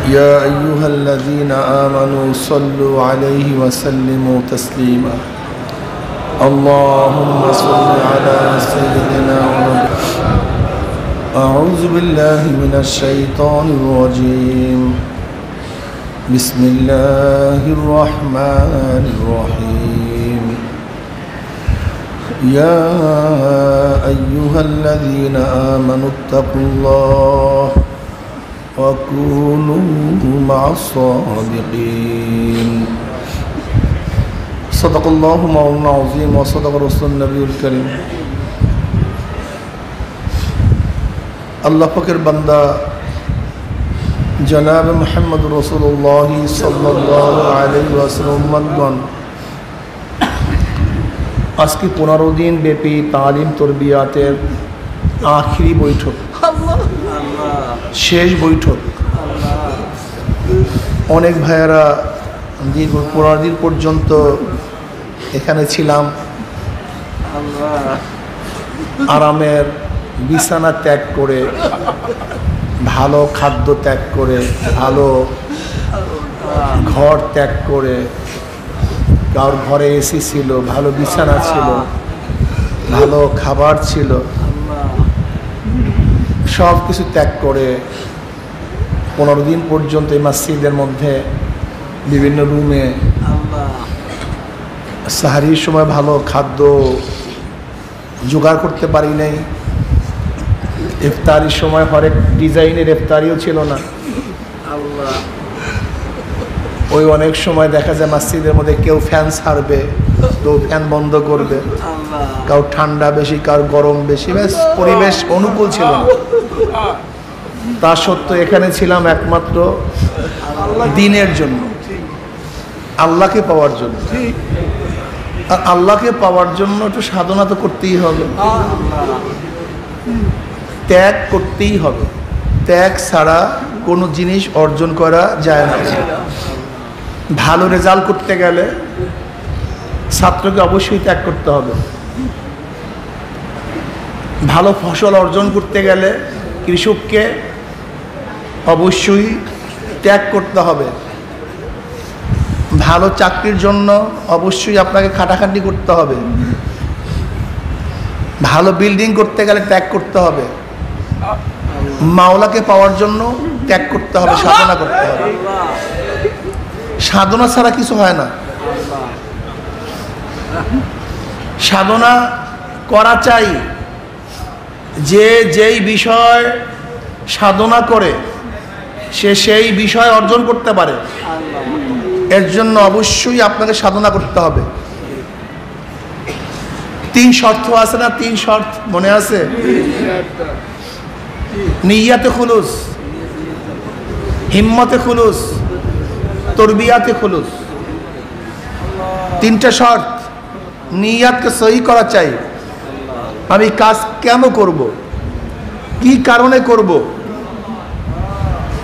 يا أيها الذين آمنوا صلوا عليه وسلموا تسليما اللهم صل على سيدنا ونبينا أعوذ بالله من الشيطان الرجيم بسم الله الرحمن الرحيم يا أيها الذين آمنوا اتقوا الله وكونوا مع الصادقين صدق الله مولانا العظيم وصدق رسول النبي الكريم আল্লাহ পাকের বান্দা জনাব মুহাম্মদ রাসূলুল্লাহ সাল্লাল্লাহু আলাইহি ওয়াসাল্লাম আজকে 15 দিন ব্যাপী তালিম তরবিয়াতের আখেরি বৈঠক, শেষ বৈঠক। অনেক ভাইয়েরা দীর্ঘ 15 দিন পর্যন্ত এখানে ছিলাম, আরামের বিছানা ত্যাগ করে, ভালো খাদ্য ত্যাগ করে, ভালো ঘর ত্যাগ করে, কারোর ঘরে এসি ছিল, ভালো বিছানা ছিল, ভালো খাবার ছিল, সব কিছু ত্যাগ করে 15 দিন পর্যন্ত এই মসজিদের মধ্যে বিভিন্ন রুমে সাহারির সময় ভালো খাদ্য জোগাড় করতে পারি নাই। ইফতারির সময় হরেক ডিজাইনের ইফতারিও ছিল না। ওই অনেক সময় দেখা যায় মসজিদের মধ্যে কেউ ফ্যান ছাড়বে, কেউ ফ্যান বন্ধ করবে, কাউ ঠান্ডা বেশি, কার গরম বেশি, ব্যাস পরিবেশ অনুকূল ছিল না। তা সত্ত্বেও এখানে ছিলাম একমাত্র দিনের জন্য, আল্লাহকে পাওয়ার জন্য। আর আল্লাহকে পাওয়ার জন্য একটু সাধনা তো করতেই হবে, ত্যাগ করতেই হবে। ত্যাগ ছাড়া কোনো জিনিস অর্জন করা যায় না। ভালো রেজাল্ট করতে গেলে ছাত্রকে অবশ্যই ত্যাগ করতে হবে। ভালো ফসল অর্জন করতে গেলে কৃষককে অবশ্যই ত্যাগ করতে হবে। ভালো চাকরির জন্য অবশ্যই আপনাকে খাটাখাটি করতে হবে। ভালো বিল্ডিং করতে গেলে ত্যাগ করতে হবে। মাওলাকে পাওয়ার জন্য ত্যাগ করতে হবে, সাধনা করতে হবে। সাধনা ছাড়া কিছু হয় না। সাধনা করা চাই। যে যেই বিষয় সাধনা করে সে সেই বিষয় অর্জন করতে পারে। এর জন্য অবশ্যই আপনাকে সাধনা করতে হবে। 3 শর্ত আছে না? 3 শর্ত মনে আছে? নিয়াতে খুলুস, হিম্মতে খুলুস, তরবিয়াতে খুলুস। 3টা শর্ত। নিয়াতকে সহি করা চাই। আমি কাজ কেন করব, কি কারণে করব।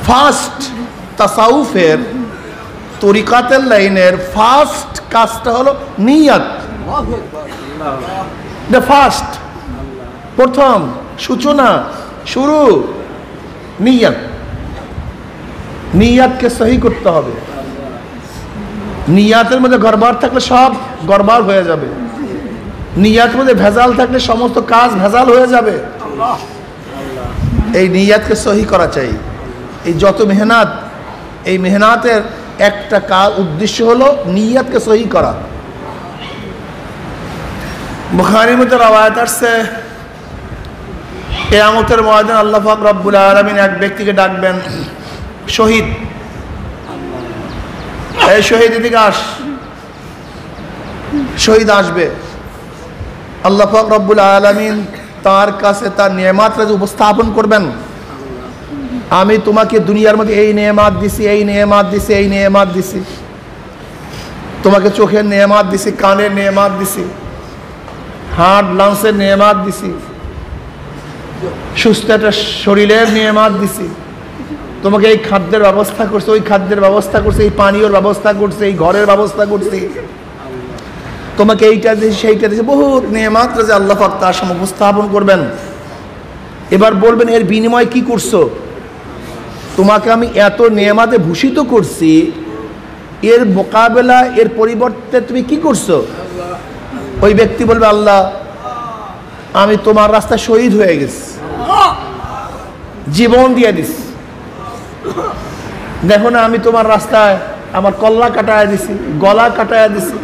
ফার্স্ট তাসাউফের তরিকাতের লাইনের ফার্স্ট কাজটা হলো নিয়াত। ফার্স্ট, প্রথম সূচনা, শুরু নিয়াত। নিয়াতকে সহি করতে হবে। নিয়াতের মধ্যে গড়বড় থাকলে সব গড়বড় হয়ে যাবে। নিয়াতের মধ্যে ভেজাল থাকলে সমস্ত কাজ ভেজাল হয়ে যাবে। এই নিয়াতকে সহি করা চাই। এই যত মেহনত, এই মেহনতের একটা উদ্দেশ্য হলো নিয়াতকে সহি করা। বুখারীর মধ্যে রওয়ায়াত আছে, কিয়ামতের ময়দানে আল্লাহ পাক রব্বুল আলামিন এক ব্যক্তিকে ডাকবেন, শহীদ, এই শহীদ এদিকে আস। শহীদ আসবে। আল্লাহ পাক রব্বুল আলামিন তার কাছে তার নেয়ামতকে উপস্থাপন করবেন। আমি তোমাকে দুনিয়ার মধ্যে এই নেয়ামত দিছি, এই নেয়ামত দিছি, এই নেয়ামত দিছি। তোমাকে চোখের নেয়ামত দিছি, কানের নেয়ামত দিছি, হার্ট লাংসের নেয়ামত দিছি, সুস্থ একটা শরীরের নেয়ামত দিছি। তোমাকে এই খাদ্যের ব্যবস্থা করছে, ওই খাদ্যের ব্যবস্থা করছে, এই পানীয়র ব্যবস্থা করছে, এই ঘরের ব্যবস্থা করছে, তোমাকে এইটা দিয়েছে, সেইটা দিয়েছে, বহুত নেয়ামত যে আল্লাহ পাক তার সামনে উপস্থাপন করবেন। এবার বলবেন এর বিনিময়ে কি করছো? তোমাকে আমি এত নেয়ামতে ভূষিত করছি, এর মোকাবেলা এর পরিবর্তে তুমি কি করছো? ওই ব্যক্তি বলবে, আল্লাহ আমি তোমার রাস্তায় শহীদ হয়ে গেছি, জীবন দিয়ে দিস, দেখো না আমি তোমার রাস্তায় আমার কল্লা কাটায় দিছি, গলা কাটায় দিছি।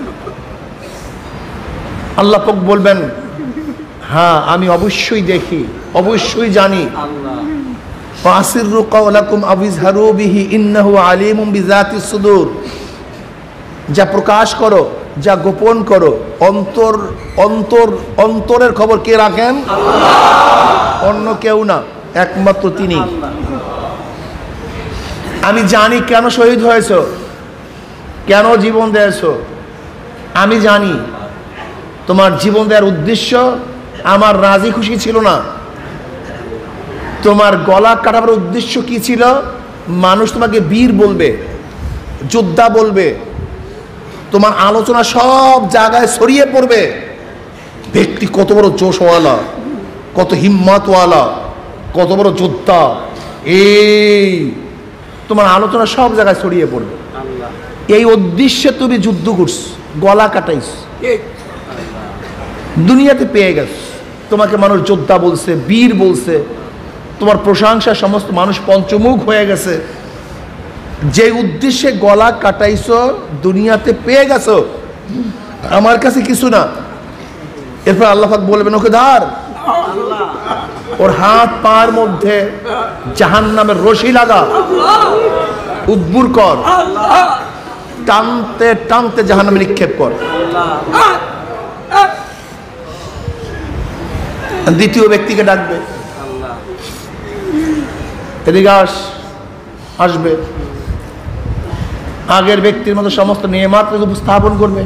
আল্লাহ পাক বলবেন, হ্যাঁ আমি অবশ্যই দেখি, অবশ্যই জানি। ফাসিরু কাওলাকুম আও ইজহারু বিহি ইন্নাহু আলিমুম বিযাতিস সুদূর। যা প্রকাশ করো, যা গোপন করো, অন্তর অন্তর অন্তরের খবর কে রাখেন? অন্য কেউ না, একমাত্র তিনি। আমি জানি কেন শহীদ হয়েছো, কেন জীবন দিয়েছো। আমি জানি তোমার জীবন দেওয়ার উদ্দেশ্য আমার রাজি খুশি ছিল না। তোমার গলা কাটাবার উদ্দেশ্য কি ছিল? মানুষ তোমাকে বীর বলবে, যোদ্ধা বলবে, তোমার আলোচনা সব জায়গায় ছড়িয়ে পড়বে। ব্যক্তি কত বড় জোশওয়ালা, কত হিম্মতওয়ালা, কত বড় যোদ্ধা, এই তোমার আলোচনা সব জায়গায় ছড়িয়ে পড়বে। এই উদ্দেশ্যে তুমি যুদ্ধ করছ, গলা কাটাইছ, দুনিয়াতে পেয়ে গেছ। তোমাকে মানুষ যোদ্ধা বলছে, বীর বলছে, তোমার প্রশংসা সমস্ত মানুষ পঞ্চমুখ হয়ে গেছে। যে উদ্দেশ্যে গলা কাটাইছ, দুনিয়াতে পেয়ে গেছো, আমার কাছে কিছু না। এরপর আল্লাহ পাক বলবেন, ওকে ধর, ওর হাত পায়ের মধ্যে জাহান্নামের রশি লাগা, উদ্বুর কর, টানতে টানতে জাহান্নামে নিক্ষেপ কর। দ্বিতীয় ব্যক্তিকে ডাকবে, এদিকে আসবে। আগের ব্যক্তির মতো সমস্ত নিয়ামত উপস্থাপন করবে।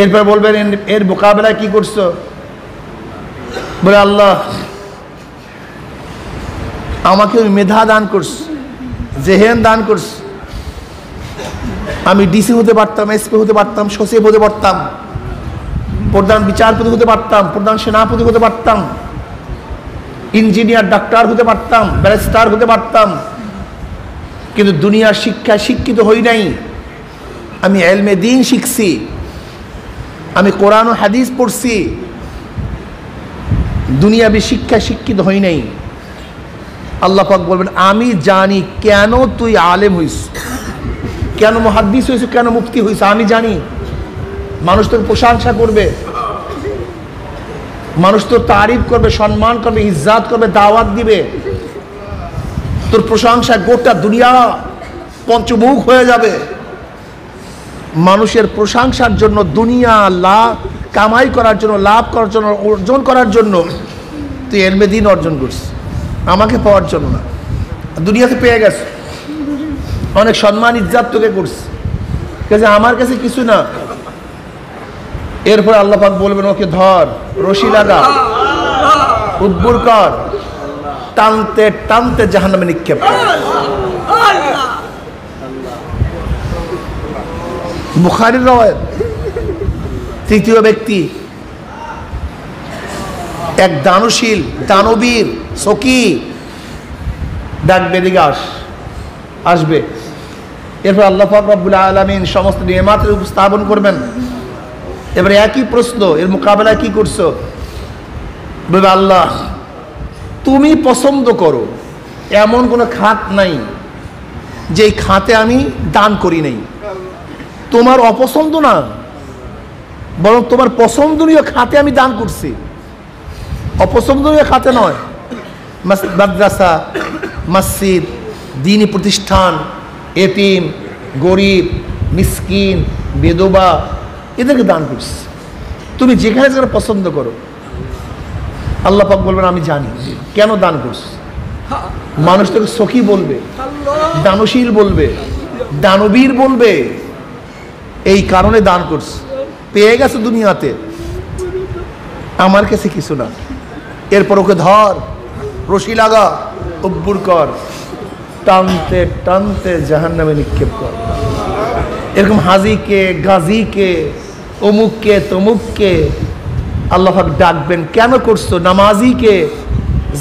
এরপর বলবেন, এর মোকাবেলায় কি করছো? বলে, আল্লাহ আমাকে মেধা দান করছ, জেহেন দান করছ। আমি ডিসি হতে পারতাম, এসপি হতে পারতাম, সচিব হতে পারতাম, প্রধান বিচারপতি হতে পারতাম, প্রধান সেনাপতি হতে পারতাম, ইঞ্জিনিয়ার ডাক্তার হতে পারতাম, ব্যারিস্টার হতে পারতাম। কিন্তু দুনিয়ার শিক্ষায় শিক্ষিত হই নাই। আমি ইলমে দ্বীন শিখছি, আমি কোরআন ও হাদিস পড়ছি, দুনিয়াবি শিক্ষায় শিক্ষিত হই নাই। আল্লাহ পাক বলবেন, আমি জানি কেন তুই আলেম হইস, কেন মুহাদ্দিস হইস, কেন মুফতি হইস। আমি জানি মানুষ তোর প্রশংসা করবে, মানুষ তোর তারিফ করবে, সম্মান করবে, ইজ্জত করবে, দাওয়াত দিবে। তোর প্রশংসা গোটা দুনিয়া পঞ্চমুখ হয়ে যাবে। মানুষের প্রশংসার জন্য, দুনিয়া লাভ কামাই করার জন্য, লাভ করার জন্য, অর্জন করার জন্য তুই ইলমে দ্বীন অর্জন করছিস, আমাকে পাওয়ার জন্য না। দুনিয়াতে পেয়ে গেছ, অনেক সম্মান ইজ্জত তোকে করছিস, কাজে আমার কাছে কিছু না। এরপর আল্লাহ পাক বলবেন, ওকে ধর, রশি লাগা, উদ্বুর কর, টানতে টানতে জাহান্নামে নিক্ষেপ কর। বুখারীর রওয়ায়াত। তৃতীয় ব্যক্তি এক দানশীল, দানবীর, সকি ডাকবে, দিকে আসবে। এরপর আল্লাহ পাক রব্বুল আলামিন সমস্ত নিয়ামতের উপস্থাপন করবেন। এবারে একই প্রশ্ন, এর মোকাবেলায় কি করছো? বলবে, আল্লাহ তুমি পছন্দ করো এমন কোনো খাত নাই যেই খাতে আমি দান করি নাই। তোমার অপছন্দ না, বরং তোমার পছন্দনীয় খাতে আমি দান করছি, অপছন্দনীয় খাতে নয়। মাদ্রাসা, মসজিদ, দ্বীনি প্রতিষ্ঠান, এতিম, গরিব, মিসকিন, বিধবা, এদেরকে দান করছি। তুমি যেখানে যেখানে পছন্দ করো। আল্লাহ পাক বলবেন, আমি জানি কেন দান করছি। মানুষ তোকে সখী বলবে, দানশীল বলবে, দানবীর বলবে, এই কারণে দান করছি। পেয়ে গেছে দুনিয়াতে, আমার কাছে কিছু না। এরপর ওকে ধর, রশি লাগা, উদ্বুর কর, টানতে টানতে জাহান্নামে নিক্ষেপ কর। এরকম হাজিকে, গাজীকে, অমুককে, তমুককে আল্লাহ পাক ডাকবেন, কেন করছো? নামাজিকে,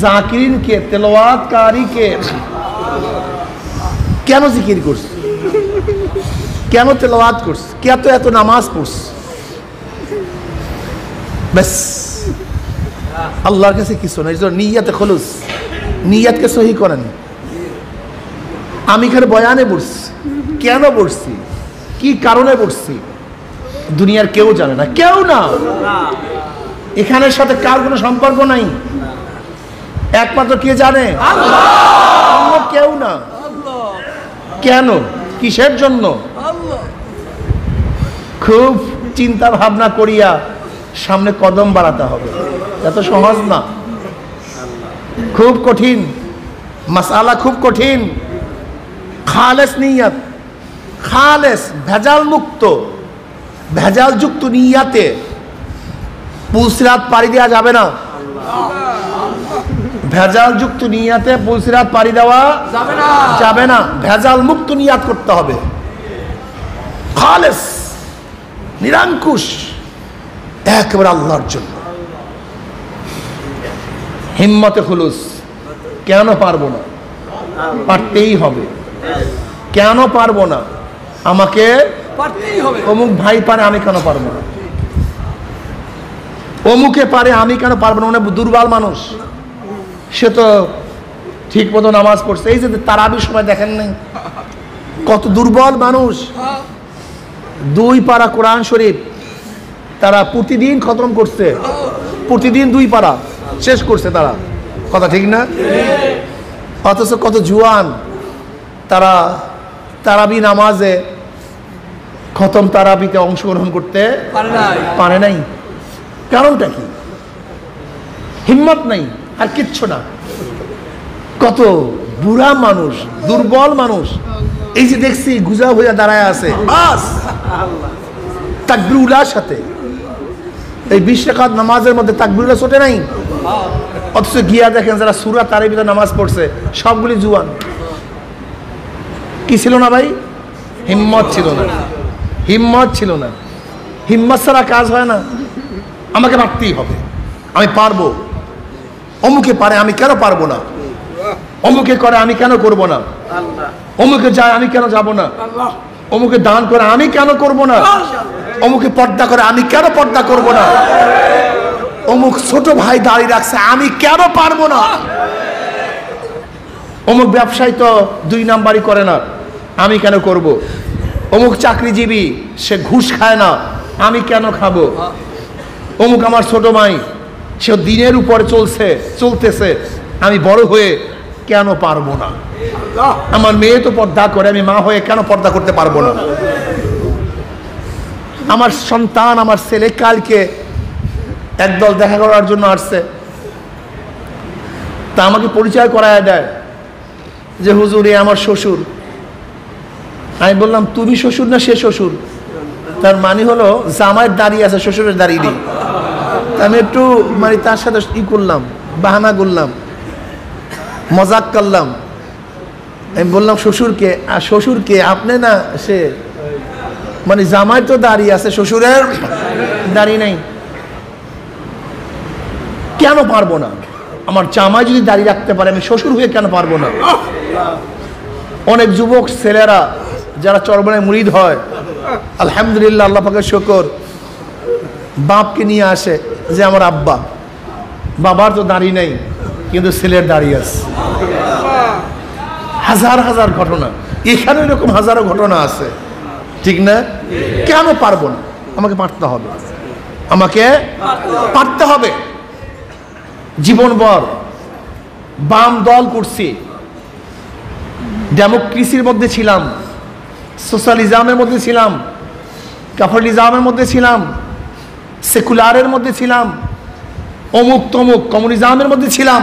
জাকিরিনকে, তেলাওয়াতকারীকে, কেন জিকির করছি, কেন তেলাওয়াত করছি, কেন এত নামাজ পড়ছি? ব্যাস, আল্লাহর কাছে কিছু না। নিয়াতে খুলুস, নিয়াতকে সহি করেন। আমি এখানে বয়ানে পড়ছি, কেন পড়ছি, কি কারণে পড়ছি, দুনিয়ার কেউ জানে না, কেউ না। এখানের সাথে কার কোনো সম্পর্ক নাই, একমাত্র কে জানে? অন্য কেউ না। কেন, কিসের জন্য? খুব চিন্তা ভাবনা করিয়া সামনে কদম বাড়াতে হবে। এত সহজ না, খুব কঠিন মাসআলা, খুব কঠিন। খালেস নিয়াত, খালেস ভেজাল মুক্ত, ভেজাল যুক্ত নিয়াতে পুলসিরাত পাড়ি দেওয়া যাবে না। ভেজাল যুক্ত নিয়াতে পুলসিরাত পাড়ি দেওয়া যাবে না। ভেজাল মুক্ত নিয়াত করতে হবে, খালেস নিরঙ্কুশ, একেবারে আল্লাহর জন্য। হিম্মতে খুলুস। কেন পারবো না? পারতেই হবে। কেন পারবো না? আমাকে অমুক ভাই পারে, আমি কেন পারবো না? অমুকে পারে, আমি কেন পারবো না? মানে দুর্বল মানুষ, সে তো ঠিক মতো নামাজ পড়ছে। এই যে তারাবির সময় দেখেন নাই কত দুর্বল মানুষ, 2 পারা কোরআন শরীফ তারা প্রতিদিন খতম করছে, প্রতিদিন 2 পারা শেষ করছে তারা, কথা ঠিক না? অথচ কত জুয়ান তারা তারাবি নামাজে খতম তারাবিতে অংশগ্রহণ করতে পারে নাই। কারণটা কি? হিম্মত নাই, আর কিচ্ছু না। কত বুড়া মানুষ, দুর্বল মানুষ, এই যে দেখছি গুজা হইয়া দাঁড়ায় আছে, বাস তাকবীরুল্লাহর সাথে এই 20 রাকাত নামাজের মধ্যে তাকবীরুল্লাহ ছোটে নাই। অথচ গিয়া দেখেন যারা সূরা তারাবিতে নামাজ পড়ছে সবগুলি জুয়ান। কি ছিল না ভাই? হিম্মত ছিল না, হিম্মত ছিল না। হিম্মত ছাড়া কাজ হয় না। আমাকে পারতেই হবে, আমি পারবো। অমুকে পারে, আমি কেন পারবো না? অমুকে করে, আমি কেন করবো না? অমুকে যায়, আমি কেন যাব না? অমুকে দান করে, আমি কেন করব না? অমুকে পর্দা করে, আমি কেন পর্দা করব না? অমুক ছোট ভাই দাঁড়িয়ে রাখছে, আমি কেন পারবো না? অমুক ব্যবসায়ী তো 2 নাম্বারই করে না, আমি কেন করব? অমুক চাকরিজীবী, সে ঘুষ খায় না, আমি কেন খাবো? অমুক আমার ছোট ভাই, সে দিনের উপরে চলতেছে, আমি বড় হয়ে কেন পারবো না? আমার মেয়ে তো পর্দা করে, আমি মা হয়ে কেন পর্দা করতে পারবো না? আমার সন্তান, আমার ছেলে কালকে একদল দেখা করার জন্য আসছে, তা আমাকে পরিচয় করায় দেয় যে হুজুর এ আমার শ্বশুর। আমি বললাম তুমি শ্বশুর না সে শ্বশুর? তার মানে হলো জামাইয়ের দাঁড়িয়ে আছে, শ্বশুরের দাঁড়িয়ে নেই। আমি একটু মানে তার সাথে ই করলাম, বাহানা করলাম, মজাক করলাম। আমি বললাম শ্বশুরকে, আর শ্বশুরকে আপনি না সে, মানে জামাই তো দাঁড়িয়ে আছে, শ্বশুরের দাঁড়িয়ে নাই। কেন পারবো না? আমার জামাই যদি দাঁড়িয়ে রাখতে পারে, আমি শ্বশুর হয়ে কেন পারবো না? অনেক যুবক ছেলেরা যারা চরমনায় মুরিদ হয়, আলহামদুলিল্লাহ, আল্লাহ পাকের শুকর, বাপকে নিয়ে আসে যে আমার আব্বা, বাবার তো দাঁড়িয়ে নেই কিন্তু ছেলের দাঁড়িয়ে আছে। হাজার হাজার ঘটনা, এখানে এরকম হাজারো ঘটনা আছে, ঠিক না? কেন পারবো না? আমাকে পারতে হবে, আমাকে পারতে হবে। জীবনভর বাম দল করছি, ডেমোক্রেসির মধ্যে ছিলাম, সোশ্যালিজমের মধ্যে ছিলাম, ক্যাপিটালিজমের মধ্যে ছিলাম, সেকুলারের মধ্যে ছিলাম, অমুক তমুক কমিউনিজমের মধ্যে ছিলাম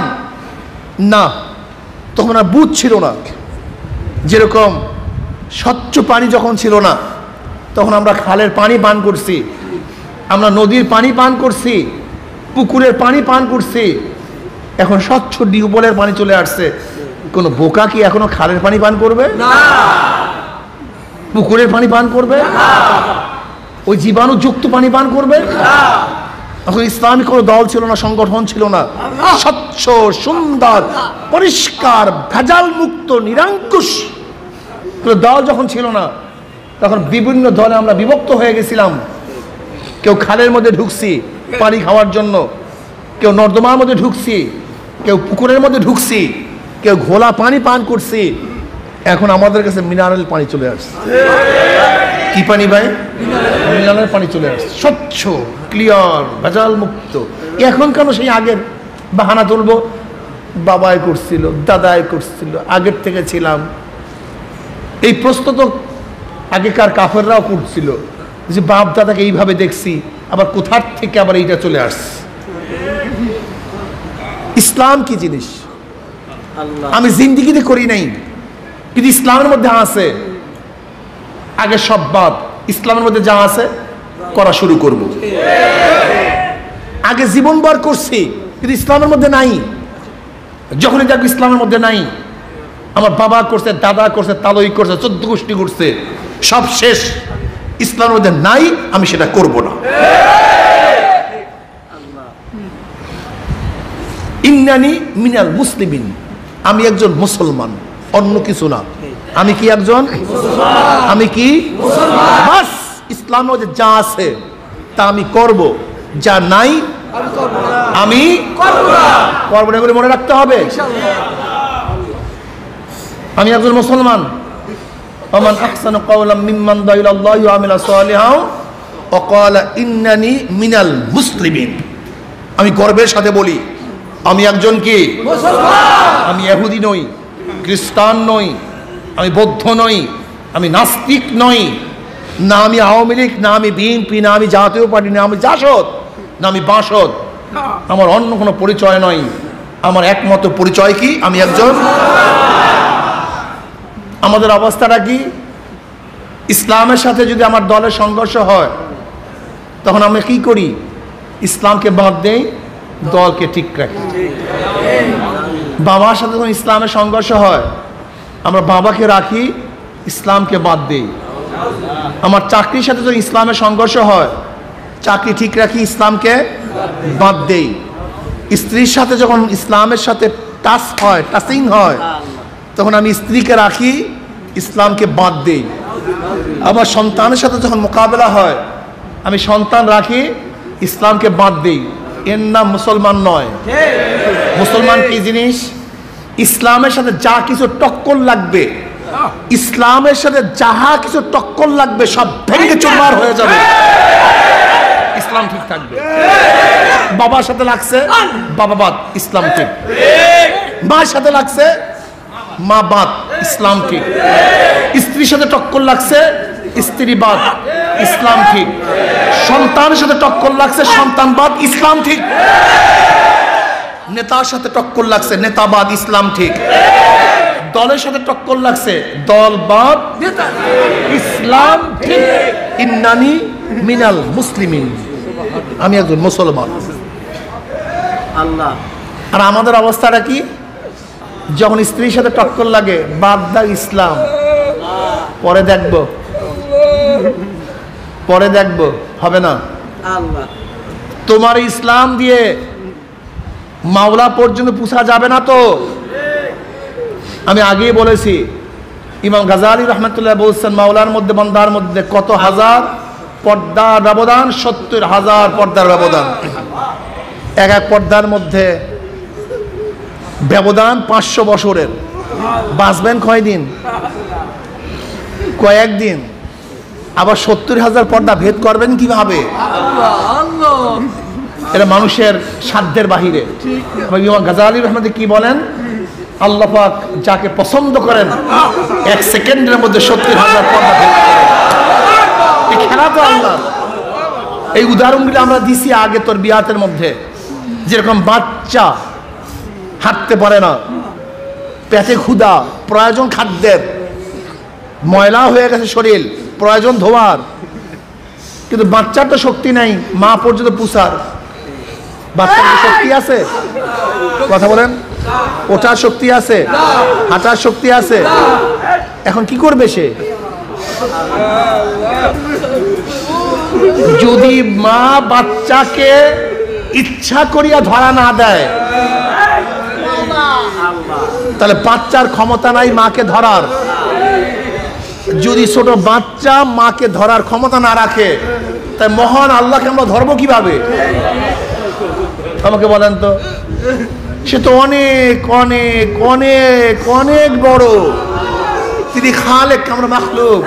না। তখন আর বুঝ ছিল না। যেরকম স্বচ্ছ পানি যখন ছিল না, তখন আমরা খালের পানি পান করছি, আমরা নদীর পানি পান করছি, পুকুরের পানি পান করছি। এখন স্বচ্ছ টিউবওয়েলের পানি চলে আসছে। কোন বোকা কি এখনো খালের পানি পান করবে? পুকুরের পানি পান করবে? ওই জীবাণুযুক্ত পানি পান করবে? এখন ইসলামী কোনো দল ছিল না, সংগঠন ছিল না, স্বচ্ছ সুন্দর পরিষ্কার ভেজাল মুক্ত নিরঙ্কুশ দল যখন ছিল না, তখন বিভিন্ন দলে আমরা বিভক্ত হয়ে গেছিলাম। কেউ খালের মধ্যে ঢুকছি পানি খাওয়ার জন্য, কেউ নর্দমার মধ্যে ঢুকছি, কেউ পুকুরের মধ্যে ঢুকছি, কেউ ঘোলা পানি পান করছি। এখন আমাদের কাছে মিনারেল পানি চলে আসছে। কি পানি ভাই? মিনারেল পানি চলে আসছে, স্বচ্ছ ক্লিয়ার ভেজাল মুক্ত। এখন কেন সেই আগের বাহানা তুলবো? বাবাই করছিল, দাদাই করছিল, আগের থেকে ছিলাম। এই প্রশ্ন তো আগেকার কাফেররাও করছিল যে বাপ দাদাকে এইভাবে দেখছি, আবার কোথার থেকে আবার এইটা চলে আসছে। ইসলাম কি জিনিস আমি জিন্দিগিতে করি নাই, কিন্তু ইসলামের মধ্যে আছে। আগে সব বাদ, ইসলামের মধ্যে যা আছে করা শুরু করব। আগে জীবনভর করছি, কিন্তু ইসলামের মধ্যে নাই। যখনই দেখবো ইসলামের মধ্যে নাই, আমার বাবা করছে, দাদা করছে, তালই করছে, 14 গোষ্ঠী করছে, সব শেষ, ইসলামের মধ্যে নাই, আমি সেটা করব না। ইন্নানি মিনাল মুসলিমিন, আমি একজন মুসলমান, অন্য কিছু না। আমি কি একজন মুসলমান, আমি কি মুসলমান, বাস। ইসলামের মধ্যে যা আছে তা আমি করব, যা নাই আমি করব না। এগুলো মনে রাখতে হবে। আমি একজন মুসলমান। ওমান আহসানু কাওলাম মিম্মান দা ইলাল্লাহি ওয়া আমিলা সালিহান ওয়া ক্বালা ইন্নানি মিনাল মুসলিমিন। আমি গর্বের সাথে বলি আমি একজন কি মুসলমান। আমি ইহুদি নই, খ্রিস্টান নই, আমি বৌদ্ধ নই, আমি নাস্তিক নই, না আমি আওয়ামী লীগ, না আমি বিএনপি, না আমি জাতীয় পার্টি, না আমি জাসদ, না আমি বাসদ। আমার অন্য কোনো পরিচয় নয়। আমার একমাত্র পরিচয় কি? আমি একজন। আমাদের অবস্থাটা কি? ইসলামের সাথে যদি আমার দলের সংঘর্ষ হয়, তখন আমরা কি করি? ইসলামকে বাদ দেই, দলকে ঠিক রাখি। বাবার সাথে যখন ইসলামের সংঘর্ষ হয়, আমরা বাবাকে রাখি, ইসলামকে বাদ দেই। আমার চাকরির সাথে যখন ইসলামের সংঘর্ষ হয়, চাকরি ঠিক রাখি, ইসলামকে বাদ দেই। স্ত্রীর সাথে যখন ইসলামের সাথে টাচ হয়, টাচিং হয়, তখন আমি স্ত্রীকে রাখি, ইসলামকে বাদ দেই। আবার সন্তানের সাথে যখন মোকাবেলা হয়, আমি সন্তান রাখি, ইসলামকে বাদ দেই। এর নাম মুসলমান নয়। মুসলমান কি জিনিস? ইসলামের সাথে যা কিছু টক্কর লাগবে, ইসলামের সাথে যাহা কিছু টক্কর লাগবে, সব ভেঙে চুরমার হয়ে যাবে, ইসলাম ঠিক থাকবে। বাবার সাথে লাগছে, বাবা বাদ, ইসলাম ঠিক। মার সাথে লাগছে, মা বাদ, ইসলাম ঠিক। স্ত্রীর সাথে টক্কর লাগছে, স্ত্রী বাদ, ইসলাম ঠিক। সন্তানের সাথে টক্কর লাগছে, সন্তান বাদ, ইসলাম ঠিক। নেতার সাথে টক্কর লাগছে, নেতা বাদ, ইসলাম ঠিক। দলের সাথে টক্কর লাগছে, দল বাদ, ইসলাম ঠিক। ইন্নানি মিনাল মুসলিমিন, আমি একজন মুসলমান। আল্লাহ। আর আমাদের অবস্থাটা কি? যখন স্ত্রীর সাথে টক্কর লাগে, বাদ দাও ইসলাম, পরে দেখবো, পরে দেখবো, হবে না। তোমার ইসলাম দিয়ে মাওলা পর্যন্ত পুষা যাবে না তো। আমি আগেই বলেছি, ইমাম গাজালি রহমতুল্লাহ বলছেন, মাওলার মধ্যে বান্দার মধ্যে কত হাজার পর্দার ব্যবধান, 70,000 পর্দার ব্যবধান। এক এক পর্দার মধ্যে ব্যবধান 500 বছরের। বাঁচবেন কয়দিন? কয়েকদিন। আবার 70,000 পর্দা ভেদ করবেন কিভাবে? এটা মানুষের সাধ্যের বাহিরে। ইমাম গাজালি রহমতুল্লাহ কি বলেন? আল্লাহ পাক যাকে পছন্দ করেন, 1 সেকেন্ডের মধ্যে 70,000 পর্দা ভেদ করেন। এই খেলা তো আল্লাহ। এই উদাহরণগুলো আমরা দিছি আগে তোর বিয়াতের মধ্যে। যেরকম বাচ্চা হাঁটতে পারে না, পেটে ক্ষুধা, প্রয়োজন খাদ্যের, ময়লা হয়ে গেছে শরীর, প্রয়োজন ধোয়ার, কিন্তু বাচ্চার তো শক্তি নাই মা পর্যন্ত পুষার। বাচ্চার শক্তি আছে? কথা বলেন। ওঠার শক্তি আছে, হাঁটার শক্তি আছে, এখন কি করবে সে? যদি মা বাচ্চাকে ইচ্ছা করিয়া ধরা না দেয়, তাহলে বাচ্চার ক্ষমতা নাই মাকে ধরার। যদি ছোট বাচ্চা মাকে ধরার ক্ষমতা না রাখে, তাই মহান আল্লাহকে আমরা ধরবো কিভাবে? আমাকে বলেন তো। সে তো অনেক অনেক অনেক অনেক বড়। তিনি খালেক, আমরা মাখলুক।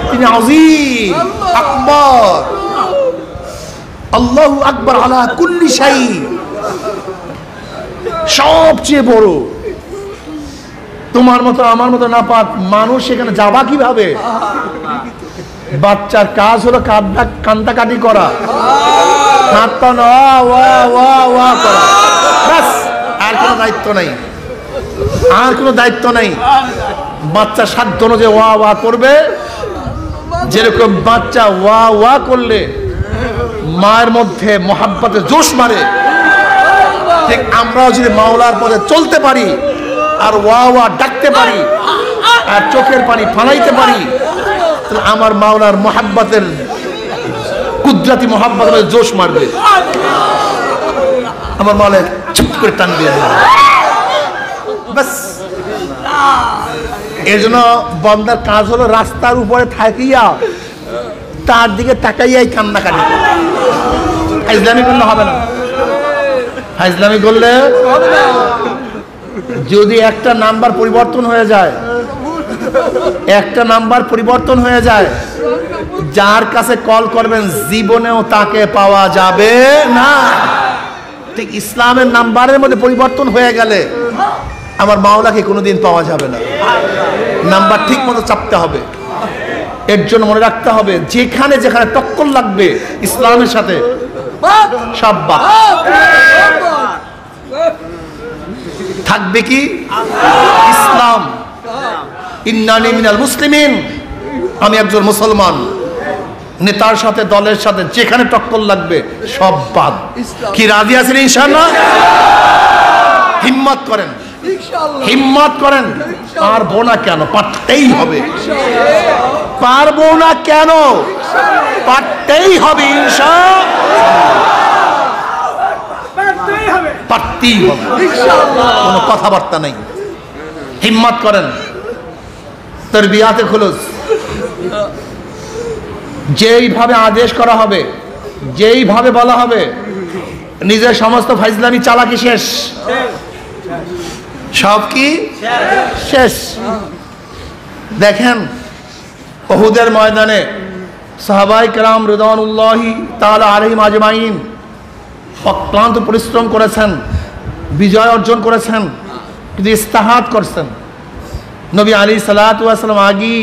তিনি আযীম আকবার, আল্লাহু আকবার আলা কুল্লি শাই, সবচেয়ে বড়। তোমার মতো আমার মতো নাপাক মানুষ সেখানে যাবা কিভাবে? বাচ্চার কাজ হলো কান্দাকাটি করা, হাত পা ওয়া করা, ব্যাস। আর কোনো দায়িত্ব নাই, আর কোনো দায়িত্ব নাই। বাচ্চা সাধ্য অনুযায়ী ওয়া করবে। যেরকম বাচ্চা ওয়া করলে মায়ের মধ্যে মোহাব্বতের জোশ মারে, ঠিক আমরাও যদি মাওলার পথে চলতে পারি আর ওয়া ডাকতে পারি আর চোখের পানি ফালাইতে পারি, তাহলে আমার মাওলার মোহাব্বতের কুদরতি মোহাব্বতের জোশ মারবে। আমার মাওলা চুপ করে টান দিয়ে দেবে, বাস। এর জন্য বান্দার কাজ হলো রাস্তার উপরে থাকিয়া তার দিকে তাকাইয়াই কান্নাকাটি। ইসলামী করলে হবে না, ইসলামী করলে যদি একটা নাম্বার পরিবর্তন হয়ে যায়, একটা নাম্বার পরিবর্তন হয়ে যায়, যার কাছে কল করবেন জীবনেও তাকে পাওয়া যাবে না। ঠিক ইসলামের নাম্বারের মধ্যে পরিবর্তন হয়ে গেলে আমার মাওলাকে কোনোদিন পাওয়া যাবে না। নাম্বার ঠিক মতো চাপতে হবে। এর জন্য মনে রাখতে হবে, যেখানে যেখানে টক্কর লাগবে ইসলামের সাথে সব বাদ থাকবে। কি ইসলাম? ইন্নানি মিনাল মুসলিমিন, আমি একজন মুসলমান। নেতার সাথে দলের সাথে যেখানে টক্কর লাগবে সব বাদ। কি রাজি আছেন ইনশাআল্লাহ? হিম্মত করেন, হিম্মত করেন। পারবো না কেন? পারতেই হবে। পারবো না কেন? পারতেই হবে। ইনশাআল্লাহ পারতেই হবে, কোনো কথাবার্তা নেই। হিম্মত করেন। তারবিয়াতে খুলুস, যেইভাবে আদেশ করা হবে, যেইভাবে বলা হবে, নিজের সমস্ত ফাইজলামি চালাকি শেষ, সব কি শেষ। দেখেন উহুদের ময়দানে সাহাবায়ে কেরাম রিদওয়ানুল্লাহি তাআলা আলাইহিম আজমাইন অক্লান্ত পরিশ্রম করেছেন, বিজয় অর্জন করেছেন, কিন্তু ইস্তাহাদ করছেন। নবী আলাইহিস সালাতু ওয়াস সালাম আগেই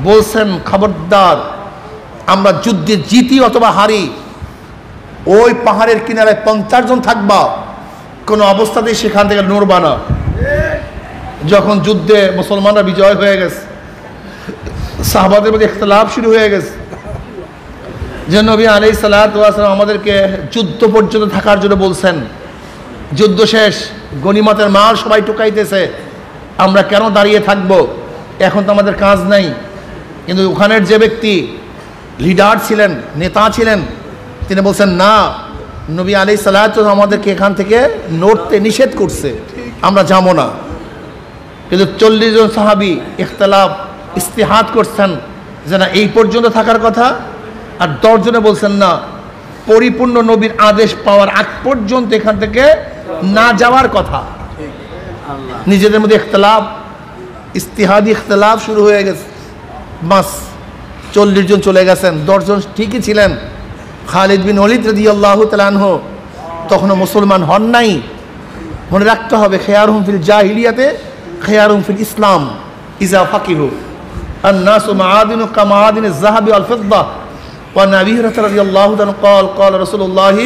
বলছেন, খবরদার, আমরা যুদ্ধে জিতি অথবা হারি, ওই পাহাড়ের কিনারে 50 জন থাকবা, কোনো অবস্থাতেই সেখান থেকে নড়বা না। যখন যুদ্ধে মুসলমানরা বিজয় হয়ে গেছে, সাহাবাদের মধ্যে ইখতিলাফ শুরু হয়ে গেছে যে নবী আলাইহিস সালাতু ওয়াস সালাম আমাদেরকে যুদ্ধ পর্যন্ত থাকার জন্য বলছেন। যুদ্ধ শেষ, গনিমতের মাল সবাই টুকাইতেছে, আমরা কেন দাঁড়িয়ে থাকব? এখন তো আমাদের কাজ নাই। কিন্তু ওখানের যে ব্যক্তি লিডার ছিলেন, নেতা ছিলেন, তিনি বলছেন, না, নবী আলাইহিস সালাতু আমাদেরকে এখান থেকে নড়তে নিষেধ করছে, আমরা যাবো না। কিন্তু 40 জন সাহাবী ইখতিলাফ ইস্তিহাদ করছেন যে না, এই পর্যন্ত থাকার কথা। আর 10 জনে বলছেন না, পরিপূর্ণ নবীর আদেশ পাওয়ার আগ পর্যন্ত এখান থেকে না যাওয়ার কথা। নিজেদের মধ্যে ইখতিলাফ, ইস্তিহাদি ইখতিলাফ শুরু হয়ে গেছে। বাস 40 জন চলে গেছেন, 10 জন ঠিকই ছিলেন। খালিদ বিন ওয়ালিদ রাদিয়াল্লাহু তাআলা আনহু তখনও মুসলমান হন নাই। মনে রাখতে হবে, খেয়ারুম ফিল জাহিলিয়াতে খেয়ারুম ফিল ইসলাম ইজা ফাকিহু আন-নাসু মাআদিনু কামাআদিনিজ যাহাবি ওয়াল ফিদ্দা ওয়া আবি হুরায়রা রাদিয়াল্লাহু তাআলা قال قال رسول الله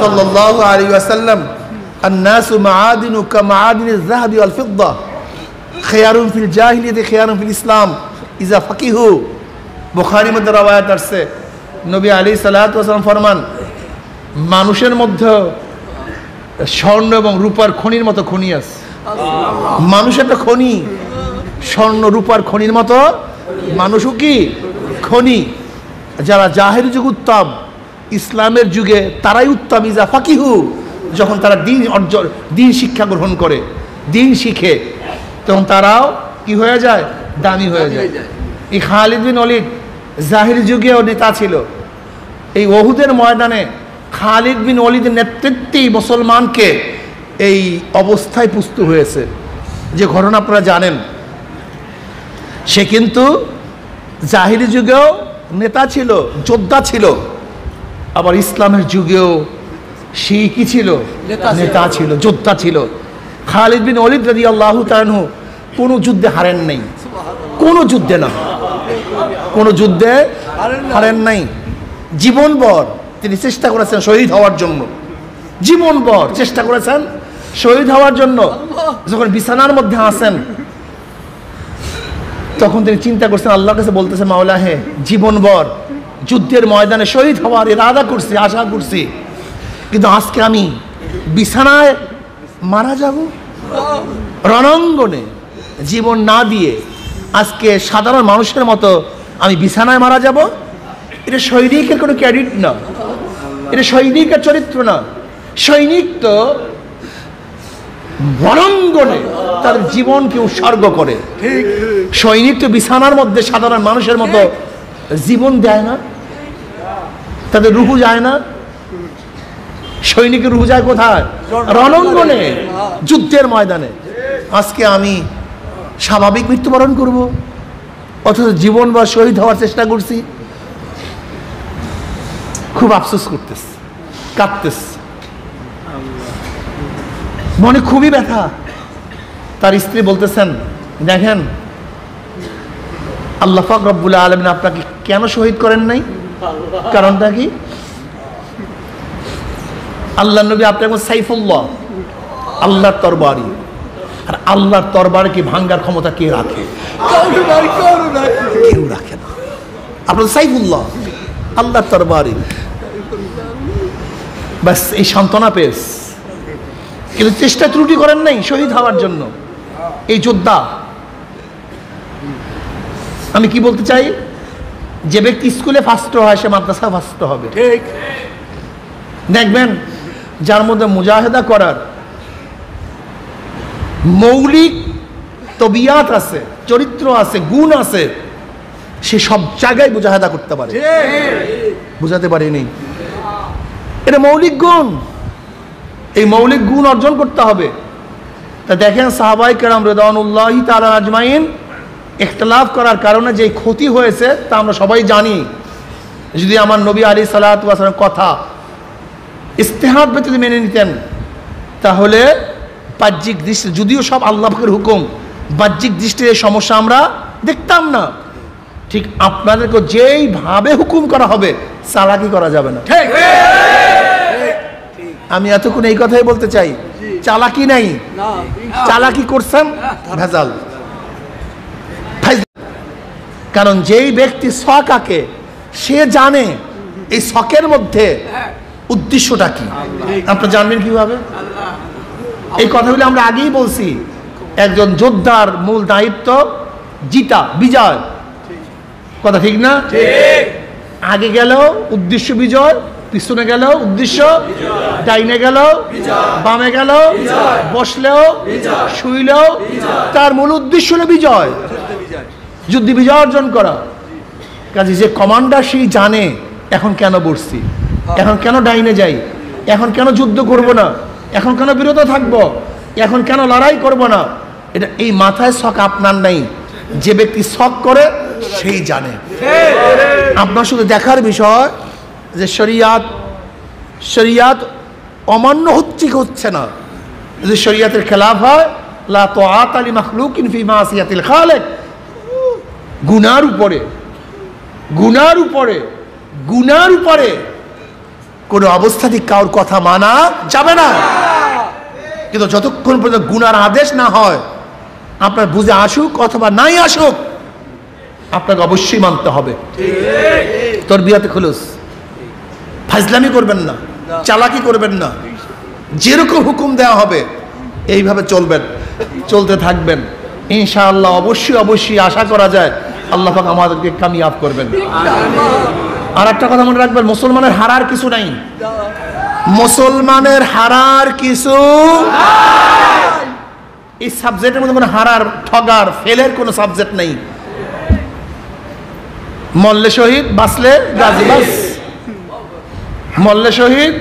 صلى الله عليه وسلم الناس معادن كمعادن الذهب والفضة خيارهم في الجاهلية خيارهم في الإسلام إذا فقهوا। বুখারীর মধ্যে রওয়ায়াত আছে, নবী আলাইহিস সালাতু ওয়াস সালাম ফরমান, মানুষের মধ্যে স্বর্ণ এবং রূপার খনির মতো খনি আছে। মানুষ একটা খনি, স্বর্ণ রূপার খনির মতো মানুষও কি খনি। যারা জাহেরি যুগ উত্তম, ইসলামের যুগে তারাই উত্তামিজা ফাকিহু, যখন তারা দিন শিক্ষা গ্রহণ করে, দিন শিখে, তখন তারাও কি হয়ে যায়, দামি হয়ে যায়। এই খালিদ বিন ওয়ালিদ জাহির যুগেও নেতা ছিল। এই ওহুদের ময়দানে খালিদ বিন ওয়ালিদের নেতৃত্বেই মুসলমানকে এই অবস্থায় পুষ্ট হয়েছে, যে ঘটনা আপনারা জানেন। সে কিন্তু জাহিরি যুগেও নেতা ছিল, যোদ্ধা ছিল, আবার ইসলামের যুগেও সে কি ছিল, নেতা ছিল, যোদ্ধা ছিল। খালিদ বিন ওয়ালিদ রাদিয়াল্লাহু তাআলা আনহু কোনো যুদ্ধে হারেন নাই, কোনো যুদ্ধে না, কোনো যুদ্ধে হারেন নাই। জীবনভর তিনি চেষ্টা করেছেন শহীদ হওয়ার জন্য, জীবনভর চেষ্টা করেছেন শহীদ হওয়ার জন্য। যখন বিছানার মধ্যে আসেন তখন তিনি চিন্তা করছেন, আল্লাহর কাছে বলতেছে, মাওলা হে, জীবনভর যুদ্ধের ময়দানে শহীদ হওয়ার ইরাদা করছি, আশা করছি, কিন্তু আজকে আমি বিছানায় মারা যাব, রণাঙ্গনে জীবন না দিয়ে আজকে সাধারণ মানুষের মতো আমি বিছানায় মারা যাব। এটা সৈনিকের কোনো ক্রেডিট না, এটা সৈনিকের চরিত্র না। সৈনিক তো রণাঙ্গনে তার জীবনকে উৎসর্গ করে, সৈনিক তো বিছানার মধ্যে সাধারণ মানুষের মতো জীবন দেয় না, তাদের রুহু যায় না। সৈনিকের রুহু যায় কোথায়? রণাঙ্গনে, যুদ্ধের ময়দানে। আজকে আমি স্বাভাবিক মৃত্যুবরণ করব, অথচ জীবন বা শহীদ হওয়ার চেষ্টা করছি। খুব আফসোস করতেছে, কাঁদতেছে, মনে খুবই ব্যথা। তার স্ত্রী বলতেছেন, দেখেন আল্লাহ পাক রব্বুল আলামিন আপনাকে কেন শহীদ করেন নাই, কারণটা কি? আল্লাহ নবী আপনাকে সাইফুল্লাহ, আল্লাহর তরবারি, আর আল্লাহর তরবারিকে ভাঙ্গার ক্ষমতা কে রাখে? কেউ রাখে না। আপনার সাইফুল্লাহ, আল্লাহর তরবারি, ব্যাস এই সান্ত্বনা পেস। কিন্তু চেষ্টা ত্রুটি করেন নাই শহীদ হওয়ার জন্য। এই যোদ্ধা, আমি কি বলতে চাই, যে ব্যক্তি স্কুলে ফার্স্ট হয় সে মাদ্রাসা ফার্স্ট হবে। ঠিক দেখবেন, যার মধ্যে মুজাহিদা করার মৌলিক তবিয়াত আছে, চরিত্র আছে, গুণ আছে, সে সব জায়গায় মুজাহিদা করতে পারে। বুঝাতে পারিনি, এটা মৌলিক গুণ। এই মৌলিক গুণ অর্জন করতে হবে। তা দেখেন সাহাবায়ে কেরাম রিদওয়ানুল্লাহি তাআলা আজমাইন ইখতিলাফ করার কারণে যে ক্ষতি হয়েছে তা আমরা সবাই জানি। যদি আমার নবী আলাইহিস সালাতু ওয়াস সালাম কথা ইস্তেহাদ ব্যতীত মেনে নিতেন, তাহলে বাহ্যিক দৃষ্টি, যদিও সব আল্লাহ পাকের হুকুম, বাহ্যিক দৃষ্টির সমস্যা আমরা দেখতাম না। ঠিক আপনাদেরকে যেইভাবে হুকুম করা হবে, চালাকি করা যাবে না। ঠিক, আমি এতক্ষণ এই কথাই বলতে চাই, চালাকি নাই, চালাকি করছেন ভেজাল। কারণ যেই ব্যক্তি শখ আঁকে সে জানে এই শখের মধ্যে উদ্দেশ্যটা কি। আপনারা জানবেন কিভাবে? এই কথাগুলো আমরা আগেই বলছি। একজন যোদ্ধার মূল দায়িত্ব জিতা, বিজয়। কথা ঠিক না? আগে গেলেও উদ্দেশ্য বিজয়, পিছনে গেলেও উদ্দেশ্য, ডাইনে গেলেও, বামে গেলেও, বসলেও, শুইলেও, তার মূল উদ্দেশ্য হলো বিজয়, যুদ্ধে বিজয় অর্জন করা। কাজে যে কমান্ডার সেই জানে এখন কেন বসছি, এখন কেন ডাইনে যাই, এখন কেন যুদ্ধ করব না, এখন কেন বিরত থাকব, এখন কেন লড়াই করব না। এটা এই মাথায় শখ আপনার নাই। যে ব্যক্তি শখ করে সেই জানে। আপনার শুধু দেখার বিষয় যে শরিয়াত অমান্য হচ্ছে না। যদি শরিয়াতের খেলাফ হয়, লা তাআতা লি মাখলুকিন ফি মাসিয়াতিল খালিক। গুনার উপরে কোনো অবস্থাতেই কারোর কথা মানা যাবে না। কিন্তু যতক্ষণ পর্যন্ত গুনার আদেশ না হয়, আপনার বুঝে আসুক অথবা নাই আসুক, আপনাকে অবশ্যই মানতে হবে। তরবিয়াতে খুলুস, ফাজলামি করবেন না, চালাকি করবেন না। যেরকম হুকুম দেওয়া হবে এইভাবে চলবেন, চলতে থাকবেন। ইনশাআল্লাহ অবশ্যই আশা করা যায় আল্লাহ পাক আমাদেরকে কামিয়াব করবেন। আর একটা কথা মনে রাখবেন, মুসলমানের হারার কিছু নাই, মুসলমানের হারার কিছু এই সাবজেক্টের মধ্যে কোনো হারার, ঠগার, ফেলের কোনো সাবজেক্ট নেই। মল্লে শহীদ বাঁচলে গাজী, বাস মল্লে শহীদ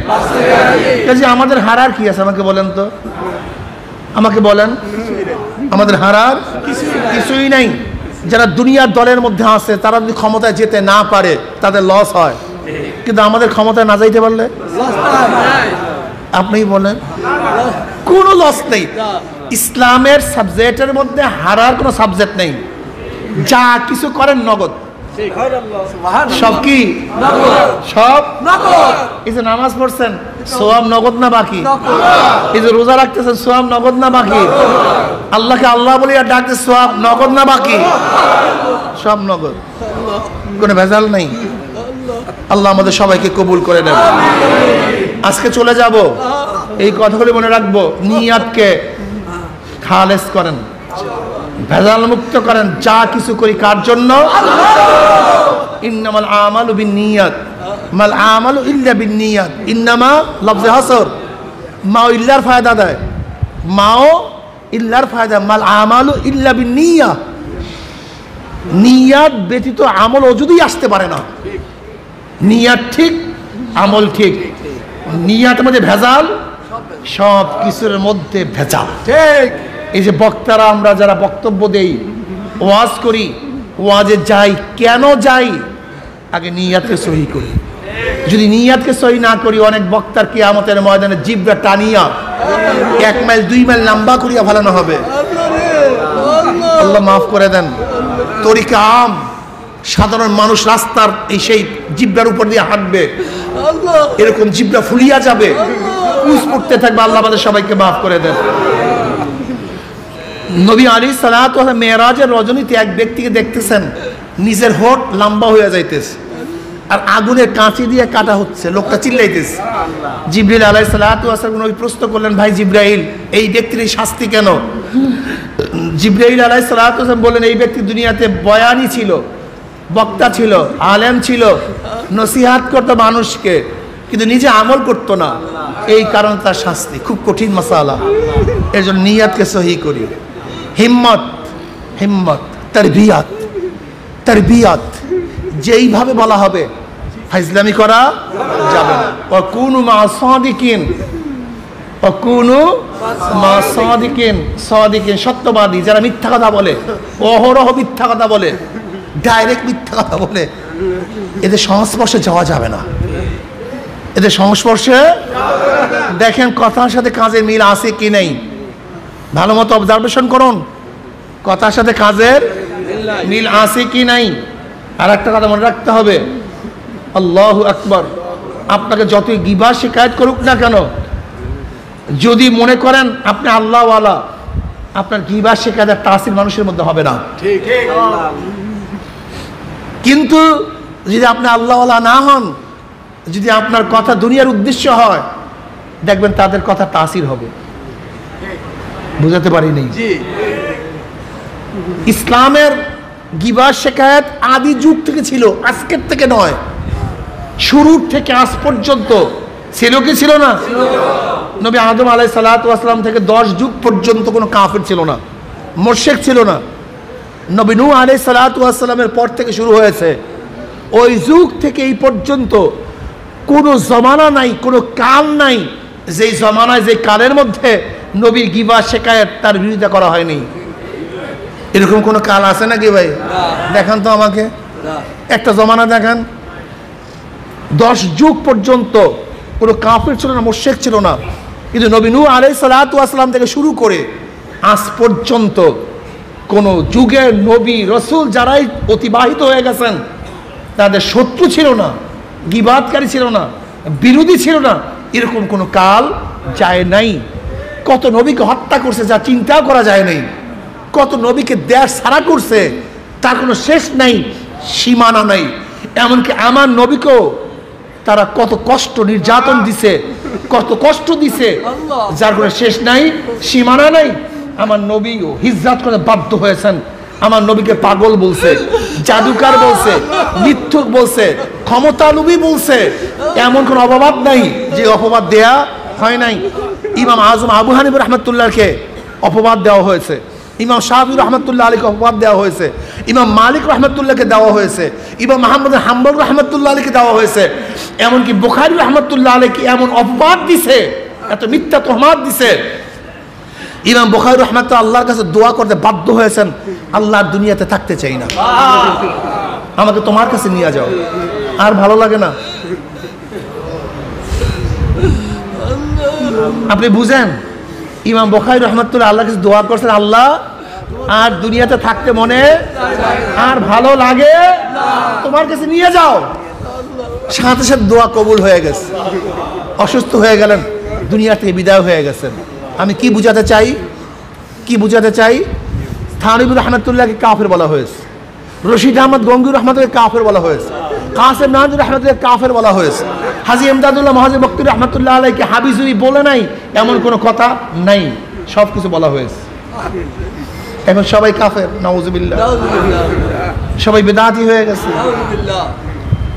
কাজে। আমাদের হারার কি আছে আমাকে বলেন তো, আমাকে বলেন, আমাদের হারার কিছুই নাই। যারা দুনিয়ার দলের মধ্যে আছে তারা যদি ক্ষমতায় যেতে না পারে তাদের লস হয়, কিন্তু আমাদের ক্ষমতায় না যাইতে পারলে আপনি বলেন কোনো লস নেই। ইসলামের সাবজেক্টের মধ্যে হারার কোনো সাবজেক্ট নেই। যা কিছু করেন নগদ, সব কি সব নগদ। এই যে নামাজ পড়ছেন সওয়াব নগদ না বাকি? এই যে রোজা রাখতেছেন সওয়াব নগদ না বাকি? আল্লাহকে আল্লাহ বলে আর ডাকতে সওয়াব নগদ না বাকি? সব নগদ, কোনো ভেজাল নেই। আল্লাহ আমাদের সবাইকে কবুল করে নেন। আজকে চলে যাব, এই কথাগুলি মনে রাখবো। নিয়াতকে খালেস করেন, ভেজাল মুক্ত করেন। যা কিছু করি কার জন্য? ইন্নামাল আমালু বিন্নিয়াত মাল আমালু ইল্লা বিন্নিয়াত। ইন্নামা লফজে হাসর, মাও ইল্লার ফায়দা দেয়, মাও ইল্লার ফায়দা, মাল আমালু ইল্লা বিন্নিয়া। নিয়াত ব্যতীত আমল অযুদই আসতে পারে না। নিয়াত ঠিক, আমল ঠিক। নিয়াতের মধ্যে ভেজাল, সব কিছুর মধ্যে ভেজাল। ঠিক। এই যে বক্তারা, আমরা যারা বক্তব্য দেই, ওয়াজ করি, ওয়াজে যাই, কেন যাই? আগে নিয়াতকে সহি করি। যদি নিয়াতকে সহি না করি, অনেক বক্তার কিয়ামতের ময়দানে জিব্রা টানিয়া 1 মাইল 2 মাইল লম্বা করিয়া ফেলানো হবে। আল্লাহ মাফ করে দেন। তরিকা আম, সাধারণ মানুষ রাস্তার এই সেই জিব্রার উপর দিয়ে হাঁটবে, এরকম জিব্রা ফুলিয়া যাবে, কুচ পড়তে থাকবে। আল্লাহ আমাদের সবাইকে মাফ করে দেন। নবী আলাইহিস সালাতু ওয়াস সালাম মেরাজের রজনীতে এক ব্যক্তিকে দেখতেছেন, নিজের হোঁট লম্বা হয়ে যাইতেছে আর আগুনের কাঁচি দিয়ে কাটা হচ্ছে, লোকটা চিল্লাইতেছে। জিবরিল আলাইহিস সালাতু ওয়াস সালাম নবী প্রশ্ন করলেন, ভাই জিবরাইল, এই ব্যক্তির এই শাস্তি কেন? জিবরাইল আলাইহিস সালাতু ওয়াস সালাম বললেন, এই ব্যক্তি দুনিয়াতে বয়ানি ছিল, বক্তা ছিল, আলেম ছিল, নসিহাত করতো মানুষকে, কিন্তু নিজে আমল করতো না, এই কারণে তার শাস্তি। খুব কঠিন মাসালা। এর জন্য নিয়াতকে সহি করি। হিম্মত, হিম্মত, তারবিয়াত, তারবিয়াত যেইভাবে বলা হবে ফাইজলামি করা যাবে না। ওয়াকুনু মা সাদিকিন, ওয়াকুনু মা সাদিকিন, সাদিকিন সত্যবাদী। যারা মিথ্যা কথা বলে, অহরহ মিথ্যা কথা বলে, ডাইরেক্ট মিথ্যা কথা বলে, এদের সংস্পর্শে যাওয়া যাবে না। এদের সংস্পর্শে দেখেন কথার সাথে কাজের মিল আছে কি নেই, ভালো মতো অবজারভেশন করুন। কথার সাথে কাজের মিল আছে কি নাই। আর একটা কথা মনে রাখতে হবে, আল্লাহু আকবার, আপনাকে যতই গিবত শিকায়ত করুক না কেন, যদি মনে করেন আপনি আল্লাহওয়ালা, আপনার গিবত শিকায়তের তাসির মানুষের মধ্যে হবে না। ঠিক। কিন্তু যদি আপনি আল্লাহওয়ালা না হন, যদি আপনার কথা দুনিয়ার উদ্দেশ্য হয়, দেখবেন তাদের কথা তাসির হবে। বুঝাতে পারিনি? ইসলামের গিবত শিকায়ত আদি যুগ থেকে ছিল, আজকের থেকে নয়, শুরুর থেকে আজ পর্যন্ত ছিল কি ছিল না? নবী আদম আলাইহিস সালাতু ওয়াস সালাম থেকে 10 যুগ পর্যন্ত কোনো কাফির ছিল না, মুশরিক ছিল না। নবী নূহ আলাইহিস সালাতু ওয়াস সালামের পর থেকে শুরু হয়েছে। ওই যুগ থেকে এই পর্যন্ত কোনো জমানা নাই, কোনো কাল নাই যেই জমানায়, যে কালের মধ্যে নবীর গিবত শিকায়ত তার বিরোধিতা করা হয়নি। এরকম কোনো কাল আছে নাকি ভাই? দেখান তো আমাকে একটা জমানা দেখান। 10 যুগ পর্যন্ত কোনো কাফির ছিল না, মুশরিক ছিল না, কিন্তু নবী নূহ আলাইহিস সালাতু ওয়াস সালাম থেকে শুরু করে আজ পর্যন্ত কোনো যুগের নবী রসুল যারাই অতিবাহিত হয়ে গেছেন, তাদের শত্রু ছিল না, গিবতকারী ছিল না, বিরোধী ছিল না, এরকম কোনো কাল যায় নাই। কত নবীকে হত্যা করছে যা চিন্তাও করা যায় নাই, কত নবীকে দেশ ছাড়া করছে তার কোনো শেষ নাই, সীমানা নাই। এমনকি আমার নবীকেও তারা কত কষ্ট নির্যাতন দিছে, কত কষ্ট দিছে, যার কোনো শেষ নাই, সীমানা নাই। আমার নবীও হিজরত করতে বাধ্য হয়েছেন, আমার নবীকে পাগল বলছে, জাদুকার বলছে, মিথ্যুক বলছে, ক্ষমতালোভী বলছে, এমন কোন অপবাদ নাই যে অপবাদ দেয়া হয় নাই। ইমাম আজম আবু হানিফা রাহমাতুল্লাহকে অপবাদ দেওয়া হয়েছে, ইমাম শাফি রহমতুল্লাহ আলীকে অপবাদ দেওয়া হয়েছে, ইমাম মালিক রহমতুল্লাহকে দেওয়া হয়েছে, ইমাম মাহমুদ হাম্বল রহমতুল্লাহ আলীকে দেওয়া হয়েছে, এমনকি বুখারী রহমতুল্লাহ আলীকে এমন অপবাদ দিছে, এত মিথ্যা তোহমাত দিছে, ইমাম বুখারী রহমতুল্লাহ আল্লাহর কাছে দোয়া করতে বাধ্য হয়েছেন, আল্লাহর দুনিয়াতে থাকতে চাই না, আমাকে তোমার কাছে নিয়ে যাও। আর ভালো লাগে না? আপনি বুঝেন, ইমাম বুখারী রহমতুল্লাহ আল্লাহর কাছে দোয়া করছেন, আল্লাহ আর দুনিয়াতে থাকতে মনে আর ভালো লাগে, তোমার কাছে নিয়ে যাও। সাথে সাথে দোয়া কবুল হয়ে গেছে, অসুস্থ হয়ে গেলেন, দুনিয়া থেকে বিদায় হয়ে গেছেন। আমি কি বুঝাতে চাই, কি বুঝাতে চাই? থানবী রহমতুল্লাহকে কাফের বলা হয়েছে, রশিদ আহমদ গঙ্গুর রহমতুল্লাহকে কাফের বলা হয়েছে, কাসেম নানজুর রহমতুল্লাহকে কাফের বলা হয়েছে, হাজী ইমদাদুল্লাহ মহাজি বক্তি রহমতুল্লাহ আলাইকে হাবিজুরি বলে নাই এমন কোনো কথা নাই, সব কিছু বলা হয়েছে। এখন সবাই কাফের, নাউজুবিল্লাহ, সবাই বেদাতি হয়ে গেছে।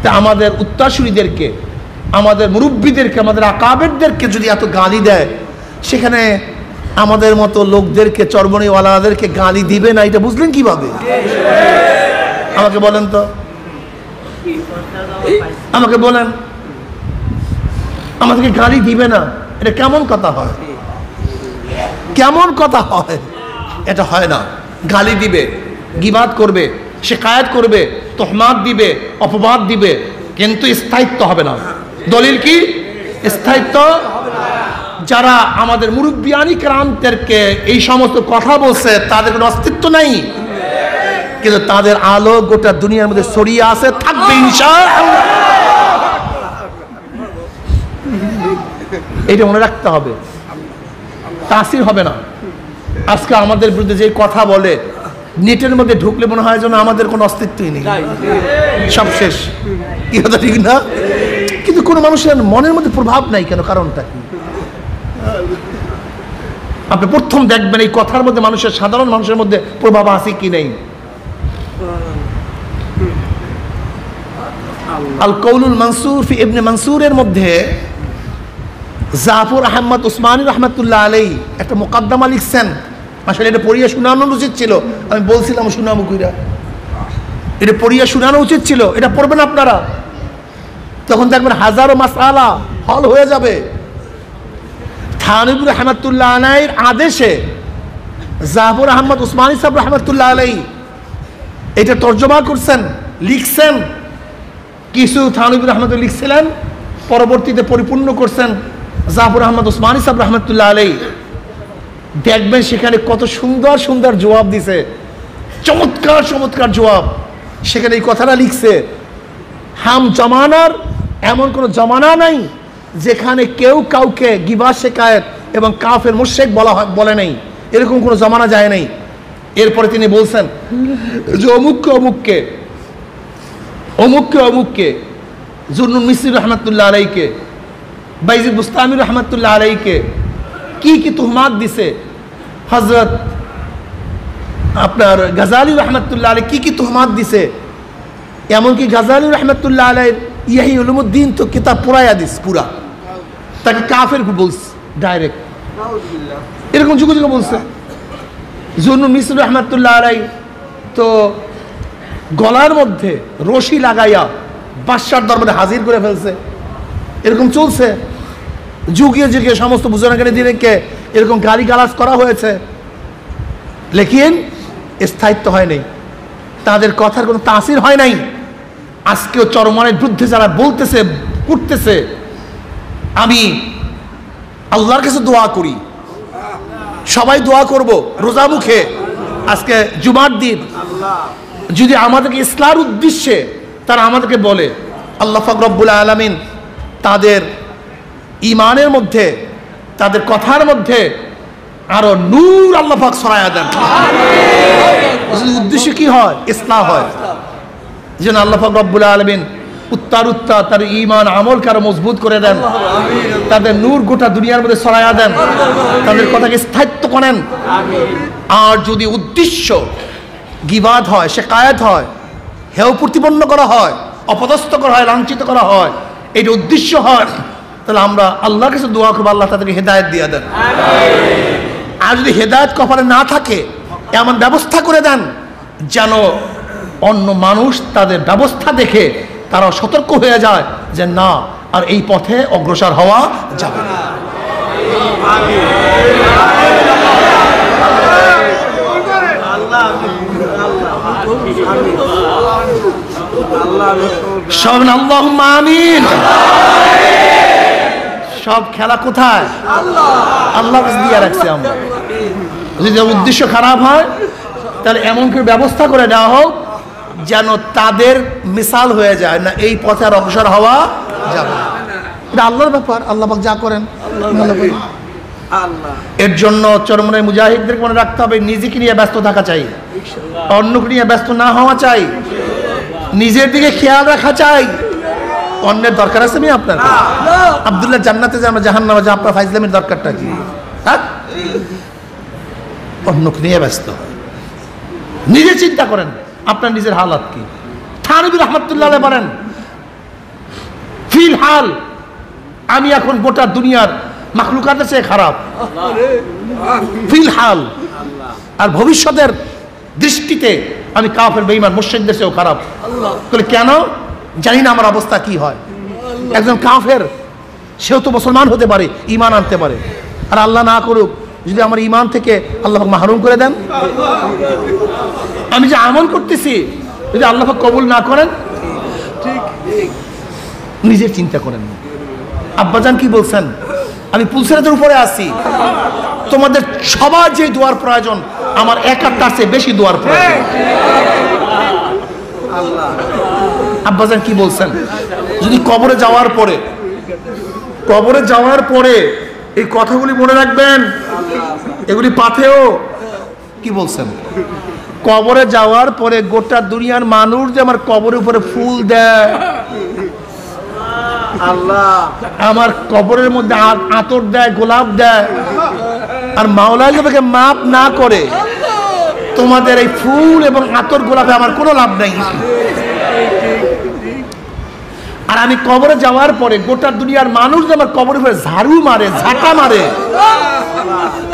তা আমাদের উত্তরসূরিদেরকে, আমাদের মুরব্বীদেরকে, আমাদের আকাবেরদেরকে যদি এত গালি দেয়, সেখানে আমাদের মতো লোকদেরকে, চরমনিওয়ালাদেরকে গালি দিবে না, এটা বুঝলেন কিভাবে? আমাকে বলেন তো, আমাকে বলেন, আমাদেরকে গালি দিবে না, এটা কেমন কথা হয়? কেমন কথা হয়? এটা হয় না। গালি দিবে, গীবাত করবে, শিকায়াত করবে, তোহমাত দিবে, অপবাদ দিবে, কিন্তু স্থায়িত্ব হবে না। দলিল কি? স্থায়িত্ব। যারা আমাদের মুরব্বিয়ানি কেরামদেরকে এই সমস্ত কথা বলছে, তাদের কোনো অস্তিত্ব নাই, কিন্তু তাদের আলো গোটা দুনিয়ার মধ্যে ছড়িয়ে আছে, থাকবে ইনশাআল্লাহ। এটা মনে রাখতে হবে, তাসির হবে না। আজকে আমাদের বিরুদ্ধে যে কথা বলে, নেটের মধ্যে ঢুকলে মনে হয় যেন আমাদের কোনো অস্তিত্বই নেই, সব শেষ। কি কথা ঠিক না? কিন্তু কোনো মানুষের মনের মধ্যে প্রভাব নাই কেন? কারণটা কি? আপনি প্রথম দেখবেন এই কথার মধ্যে মানুষের, সাধারণ মানুষের মধ্যে প্রভাব আছে কি নেই। আল কৌলুল মানসুর ফি ইবনে মানসুরের মধ্যে জাফর আহমদ উসমানী রহমতুল্লাহ আলাই একটা মোকদ্দমা লিখছেন। আসলে এটা পড়িয়া শোনানো উচিত ছিল, আমি বলছিলাম শোনাবো কইরা, এটা পড়িয়া শোনানো উচিত ছিল, এটা পড়বেন আপনারা, তখন দেখবেন হাজারো মাসআলা হল হয়ে যাবে। থানবী রহমতুল্লাহ আলাইহির আদেশে জাফর আহমদ উসমানী সাহেব রহমতুল্লাহ আলাই এটা তর্জমা করছেন, লিখছেন। কিছু থানবী রহমতুল্লাহ লিখছিলেন, পরবর্তীতে পরিপূর্ণ করছেন জাফর আহমদ উসমানী সাহেব রহমতুল্লাহ আলাই। দেখবেন সেখানে কত সুন্দর সুন্দর জবাব দিছে, চমৎকার চমৎকার জবাব। সেখানে এই কথাটা লিখছে, হাম জমানার এমন কোনো জমানা নাই যেখানে কেউ কাউকে গিবত শিকায়েত এবং কাফের মুশরিক বলে নাই, এরকম কোনো জমানা যায় নাই। এরপরে তিনি বলছেন যে অমুককে অমুককে, অমুককে অমুককে, জুন্নুন মিসরি রহমতুল্লাহ আলাইকে, বাইজিদ বুস্তামি রহমতুল্লাহ আলাইকে কি কি তুহমাত দিছে, হযরত আপনার গাজালি রহমতুল্লাহ আলাই কি কি তুহমাত দিছে। এমনকি গাজালি রহমতুল্লাহ আলাই ইহি উলুমুদ্দিন তো কিতাব পুরাইয়া দিস, পুরা তাকে কাফের বলছে ডাইরেক্ট, এরকম যুগে যুগে বলছে। জুন্নুন মিসরি রহমতুল্লাহ আলাই তো গলার মধ্যে রশি লাগাইয়া বাদশার দরবারে হাজির করে ফেলছে, এরকম চলছে। যুগে যুগে সমস্ত বুজুর্গদেরকে এরকম গালিগালাজ করা হয়েছে, লেকিন স্থায়িত্ব হয় নাই, তাদের কথার কোনো তাসির হয় নাই। আজকেও চরমনের বিরুদ্ধে যারা বলতেছে, করতেছে, আমি আল্লাহর কাছে দোয়া করি, সবাই দোয়া করব রোজা মুখে, আজকে জুমার দিন, যদি আমাদেরকে ইসলার উদ্দেশ্যে তারা আমাদেরকে বলে, আল্লাহ পাক রব্বুল আলামিন তাদের ইমানের মধ্যে, তাদের কথার মধ্যে আরো নূর আল্লাহ পাক ছড়ায়া দেন। উদ্দেশ্য কি হয়? ইসলাহ হয়, যেন আল্লাহ পাক রব্বুল আলামিন উত্তর তার ঈমান আমলকে আরো মজবুত করে দেন, তাদের নূর গোটা দুনিয়ার মধ্যে ছড়ায়া দেন, তাদের কথাকে স্থায়িত্ব করেন। আর যদি উদ্দেশ্য গিবাদ হয়, শিকায়াত হয়, হেয় প্রতিপন্ন করা হয়, অপদস্থ করা হয়, লাঞ্ছিত করা হয়, এর উদ্দেশ্য হয়, তাহলে আমরা আল্লাহর কাছে দোয়া করবো আল্লাহ তাদেরকে হেদায়েত দিয়ে দেন। আর যদি হেদায়েত কপালে না থাকে এমন ব্যবস্থা করে দেন যেন অন্য মানুষ তাদের ব্যবস্থা দেখে তারা সতর্ক হয়ে যায় যে না আর এই পথে অগ্রসর হওয়া যাবে না। আল্লাহুম্মা আমিন। সব খেলা কোথায়? আল্লাহর কাছে দিয়ে রাখছি আমরা। যদি উদ্দেশ্য খারাপ হয় তাহলে এমন করে ব্যবস্থা করে দেওয়া হোক যেন তাদের মিসাল হয়ে যায় না এই পথে আর অগ্রসর হওয়া যাবে না। এটা আল্লাহর ব্যাপার, আল্লাহ পাক যা করেন। এর জন্য চরমনাই মুজাহিদদের মনে রাখতে হবে নিজেকে নিয়ে ব্যস্ত থাকা চাই, অন্যকে নিয়ে ব্যস্ত না হওয়া চাই, নিজের দিকে খেয়াল রাখা চাই। অন্যের দরকার আছে আমি আপনার? আব্দুল্লাহ জান্নাতে যে আমরা জাহান্নামে যে আপনার ফাইজলামের দরকারটা কি? হ্যাঁ, অন্যকে নিয়ে ব্যস্ত, নিজে চিন্তা করেন আপনার নিজের হালাত কি। থানবী রহমাতুল্লাহ বলেন ফিল হাল আমি এখন গোটা দুনিয়ার মাখলুকাতের চেয়ে খারাপ, ফিল হাল, আর ভবিষ্যতের দৃষ্টিতে আমি কাফের বেঈমান মুশরিকদের চেয়েও খারাপ। তাহলে কেন? জানি না আমার অবস্থা কি হয়। একজন কাফের সেও তো মুসলমান হতে পারে, ঈমান আনতে পারে, আর আল্লাহ না করুক যদি আমার ঈমান থেকে আল্লাহ পাক মাহরুম করে দেন। আমি যে আমল করতেছি যদি আল্লাহ পাক কবুল না করেন, নিজের চিন্তা করেন। আব্বাজান কি বলছেন? আমি পুলসেরাতের উপরে আছি, তোমাদের সবার যে দোয়ার প্রয়োজন আমার একার তার চেয়ে বেশি দোয়ার প্রয়োজন। আব্বাজান কি বলছেন? যদি কবরে যাওয়ার পরে এই কথাগুলি মনে রাখবেন, এগুলি পাথেও। কি বলছেন? কবরে যাওয়ার পরে গোটা দুনিয়ার মানুষ যে আমার কবরের উপরে ফুল দেয়, আল্লাহ আমার কবরের মধ্যে আতর দেয়, গোলাপ দেয়, আর মাওলা যাকে মাপ না করে তোমাদের এই ফুল এবং আতর গোলাপে আমার কোনো লাভ নাই। আর আমি কবরে যাওয়ার পরে গোটা দুনিয়ার মানুষ যে আমার কবরের উপরে ঝাড়ু মারে, ঝাঁটা মারে,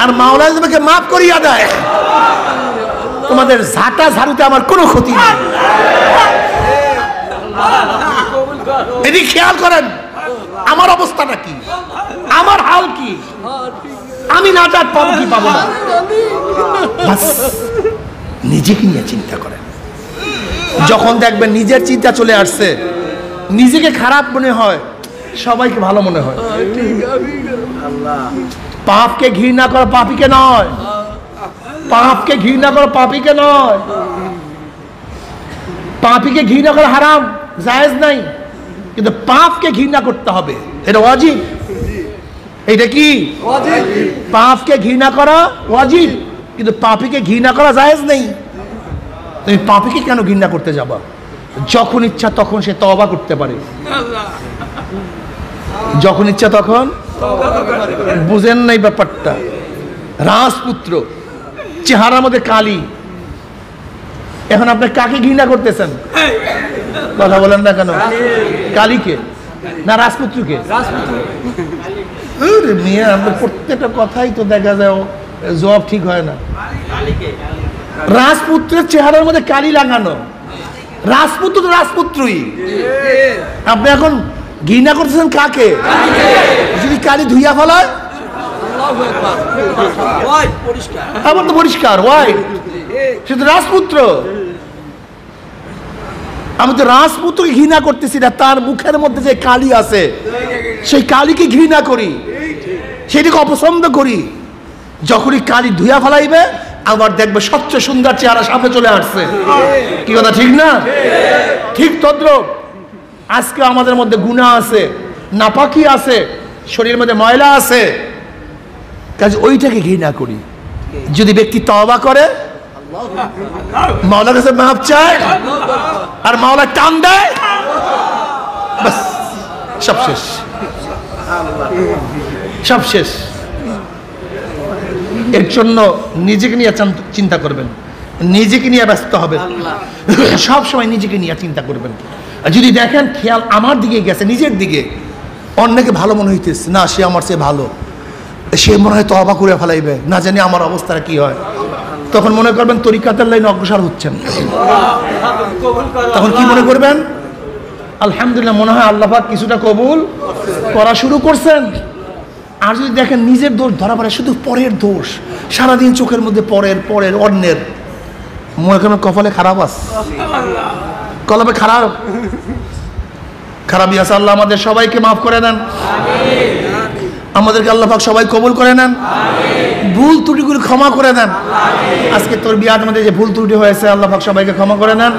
আর মাওলা যাকে মাপ করিয়া দেয়, তোমাদের ঝাঁটা ঝাড়ুতে আমার কোনো ক্ষতি নেই। এদিকে খেয়াল করেন আমার অবস্থাটা কি, আমার হাল কি, আমি নাজাত পাবো কি পাবো না। নিজেকে নিয়ে চিন্তা করেন। যখন দেখবেন নিজের চিন্তা চলে আসছে, নিজেকে খারাপ মনে হয়, সবাইকে ভালো মনে হয়। পাপকে ঘৃণা করো পাপীকে নয়, পাপকে ঘৃণা করো পাপীকে নয়। পাপীকে ঘৃণা করা হারাম, জায়েজ নাই, কিন্তু পাপকে ঘৃণা করতে হবে, এটা ওয়াজিব। এটা কি ওয়াজিব? পাপকে ঘৃণা করা ওয়াজিব, কিন্তু পাপীকে ঘৃণা করা জায়েজ নেই। তুমি পাপীকে কেন ঘৃণা করতে যাবা? যখন ইচ্ছা তখন সে তওবা করতে পারে, যখন ইচ্ছা তখন। বুঝেন নাই ব্যাপারটা? রাজপুত্র, চেহারার মধ্যে কালি, এখন আপনি কাকে ঘৃণা করতেছেন? কথা বলেন না কেন? কালীকে না রাজপুত্রকে? মেয়ে আমরা প্রত্যেকটা কথাই তো দেখা যায় জবাব ঠিক হয় না। রাজপুত্রের চেহারার মধ্যে কালি লাগানো, রাজপুত্র তো রাজপুত্রই। আপনি এখন ঘৃণা করতেছেন কাকে? যদি কালি ধুইয়া ফেলায় আবার তো পরিষ্কার হোয়াইট, সে তো রাজপুত্র। আমি তো রাজপুত্রকে ঘৃণা করতেছি না, তার মুখের মধ্যে যে কালি আছে সেই কালিকে ঘৃণা করি, সেটাকে অপছন্দ করি। যখনই কালি ধুইয়া ফেলাইবে আবার দেখবে স্বচ্ছ সুন্দর চেহারা সামনে চলে আসছে। কি কথা ঠিক না? ঠিক তদ্রুপ আজকে আমাদের মধ্যে গুনাহ আছে, নাপাকি আছে, শরীরের মধ্যে ময়লা আছে, কাজে ওইটাকে ঘৃণা করি। যদি ব্যক্তি তওবা করে, মাওলার কাছে মাপ চায়, আর মাওলা টান দেয়, বাস সব শেষ, সব শেষ। এর জন্য নিজেকে নিয়ে চিন্তা করবেন, নিজেকে নিয়ে ব্যস্ত হবে, সব সময় নিজেকে নিয়ে চিন্তা করবেন। আর যদি দেখেন খেয়াল আমার দিকে গেছে, নিজের দিকে, অন্যকে ভালো মনে হইতেছে, না সে আমার চেয়ে ভালো, সে মনে হয় তওবা করে ফেলাইবে, না জানি আমার অবস্থাটা কি হয়, তখন মনে করবেন তরিকাতের লাইনে অগ্রসর হচ্ছেন। তখন কি মনে করবেন? আলহামদুলিল্লাহ, মনে হয় আল্লাহ পাক কিছুটা কবুল করা শুরু করছেন। আর যদি দেখেন নিজের দোষ ধরা পড়ে, শুধু পরের দোষ, সারাদিন চোখের মধ্যে পরের অন্যের, মনে করেন কপালে খারাপ আছে, কলবে খারাপই আছে। আল্লাহ আমাদের সবাইকে মাফ করে দেন, আমাদেরকে আল্লাহ পাক সবাই কবুল করে নেন, ভুল ত্রুটিগুলো ক্ষমা করে দেন। আজকে তোর বিয়ার মধ্যে যে ভুল ত্রুটি হয়েছে, আল্লাহ পাক সবাইকে ক্ষমা করে নেন।